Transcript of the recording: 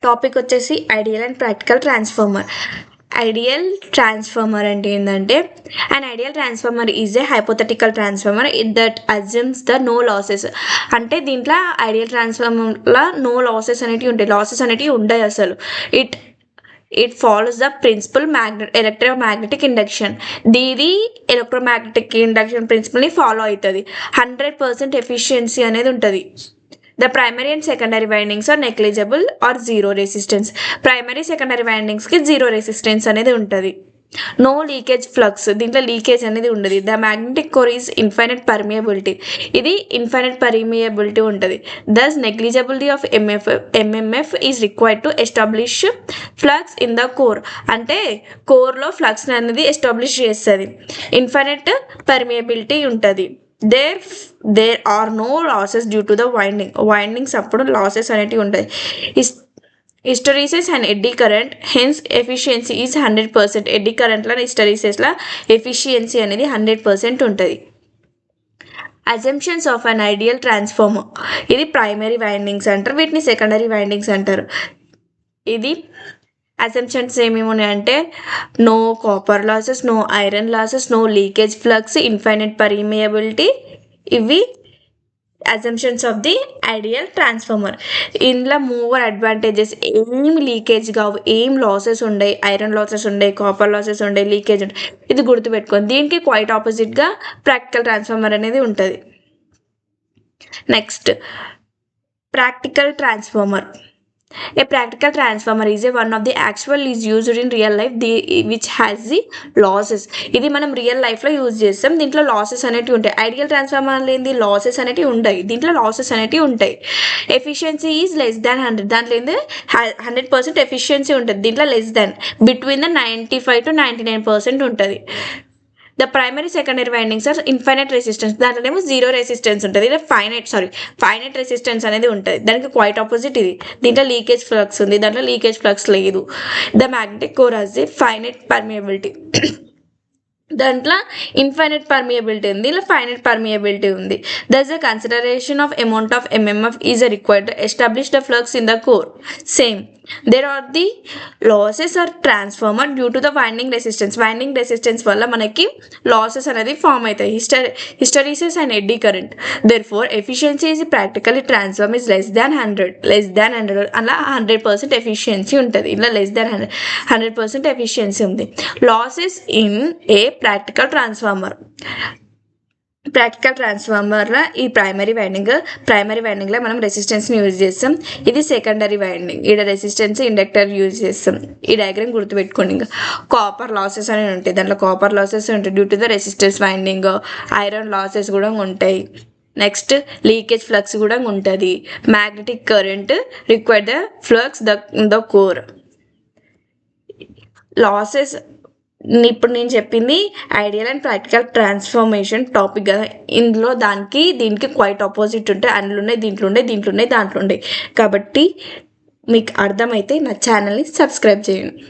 Topic వచ్చేసి ideal and practical transformer. Ideal transformer అంటే ఏంటంటే and ideal transformer is a hypothetical transformer that assumes the no losses. అంటే దీంట్లో ideal ట్రాన్స్ఫార్మర్లో no losses అనేటివి ఉంటాయి, లాసెస్ అనేటివి ఉండవు అసలు. It follows the principle electromagnetic induction. దీది ఎలక్ట్రోమాగ్నెటిక్ ఇండక్షన్ ప్రిన్సిపల్ని ఫాలో అవుతుంది. 100% ఎఫిషియన్సీ అనేది ఉంటుంది. The primary and secondary windings are negligible or zero resistance. Primary secondary windings కి జీరో రెసిస్టెన్స్ అనేది ఉంటుంది. నో లీకేజ్ ఫ్లక్స్, దీంట్లో లీకేజ్ అనేది ఉండదు. The magnetic core is infinite permeability, ఇది ఇన్ఫైనైట్ పర్మియబిలిటీ ఉంటుంది. Thus negligibility of MMF is required to establish flux in the core. అంటే కోర్లో ఫ్లక్స్ అనేది ఎస్టాబ్లిష్ చేస్తుంది. ఇన్ఫైనైట్ పర్మియబిలిటీ ఉంటుంది. There are no losses due to the windings అప్పుడు losses అనేటివి ఉంటాయి. Hysteresis and eddy current, hence efficiency is 100%. Eddy కరెంట్లో హిస్టరీసిస్లో ఎఫిషియన్సీ అనేది 100% ఉంటుంది. Assumptions of an ideal transformer, ఇది ప్రైమరీ వైండింగ్స్ అంటారు, వీటిని సెకండరీ వైండింగ్స్ అంటారు. ఇది అజంప్షన్స్ ఏమేమి ఉన్నాయంటే no copper losses, no iron losses, no leakage flux, infinite permeability. ఇవి assumptions of the ideal transformer. ఇందులో మూవర్ అడ్వాంటేజెస్, ఏం లీకేజ్ కావు, ఏం లాసెస్ ఉండవు, ఐరన్ లాసెస్ ఉండవు, కాపర్ లాసెస్ ఉండవు, లీకేజ్ ఉండవు. ఇది గుర్తుపెట్టుకోండి. దీనికి క్వైట్ ఆపోజిట్గా ప్రాక్టికల్ ట్రాన్స్ఫార్మర్ అనేది ఉంటుంది. Next practical transformer. A practical transformer is one of the actual is used in real life which has the losses. ఇది మనం రియల్ లైఫ్లో యూజ్ చేస్తాం, దీంట్లో లాసెస్ అనేటివి ఉంటాయి. ఐడియల్ ట్రాన్స్ఫార్మర్ ఏంది, లాసెస్ అనేటివి ఉంటాయి, దీంట్లో లాసెస్ అనేటివి ఉంటాయి. ఎఫిషియన్సీ ఈజ్ లెస్ దాన్ 100, దాంట్లో ఏంది 100% ఎఫిషియన్సీ ఉంటుంది, దీంట్లో less than between the 95 to 99% ఉంటుంది. The primary secondary windings are infinite resistance, దాంట్లోనేమో జీరో రెసిస్టెన్స్ ఉంటుంది. ఇలా ఫైనైట్ రెసిస్టెన్స్ అనేది ఉంటుంది. దానికి క్వైట్ ఆపోజిట్ ఇది. దీంట్లో లీకేజ్ ఫ్లక్స్ ఉంది, దాంట్లో లీకేజ్ ఫ్లక్స్ లేదు. The magnetic core has the finite permeability, దాంట్లో ఇన్ఫైనైట్ పర్మియబిలిటీ ఉంది, ఇలా ఫైనైట్ పర్మియబిలిటీ ఉంది. Thus the consideration of amount of MMF is required to establish the flux in the core. Same there are the losses are transformer due to the winding resistance వల్ల మనకి losses అనేది form అవుతాయి. Hysteresis and eddy current. Therefore efficiency is practically transform is less than 100 అలా 100% efficiency ఉంటుంది. ఇలా less than 100% efficiency ఉంది. Losses in a practical ట్రాన్స్ఫార్మర్లో ఈ ప్రైమరీ వైండింగ్లో మనం రెసిస్టెన్స్ని యూజ్ చేస్తాం. ఇది సెకండరీ వైండింగ్, ఇక్కడ రెసిస్టెన్స్ ఇండక్టర్ యూజ్ చేస్తాం. ఈ డయాగ్రామ్ గుర్తుపెట్టుకోండి. ఇంకా కాపర్ లాసెస్ అనేవి ఉంటాయి, దాంట్లో కాపర్ లాసెస్ ఉంటాయి due to the resistance winding. Iron losses కూడా ఉంటాయి. నెక్స్ట్ లీకేజ్ ఫ్లక్స్ కూడా ఉంటుంది. Magnetic current require the flux the core. Losses ఇప్పుడు నేను చెప్పింది ideal and practical transformation topic కదా, ఇందులో దీనికి క్వైట్ ఆపోజిట్ ఉంటాయి. అందులో ఉన్నాయి, దీంట్లో ఉన్నాయి, దాంట్లో ఉన్నాయి. కాబట్టి మీకు అర్థమైతే నా ఛానల్ని సబ్స్క్రైబ్ చేయండి.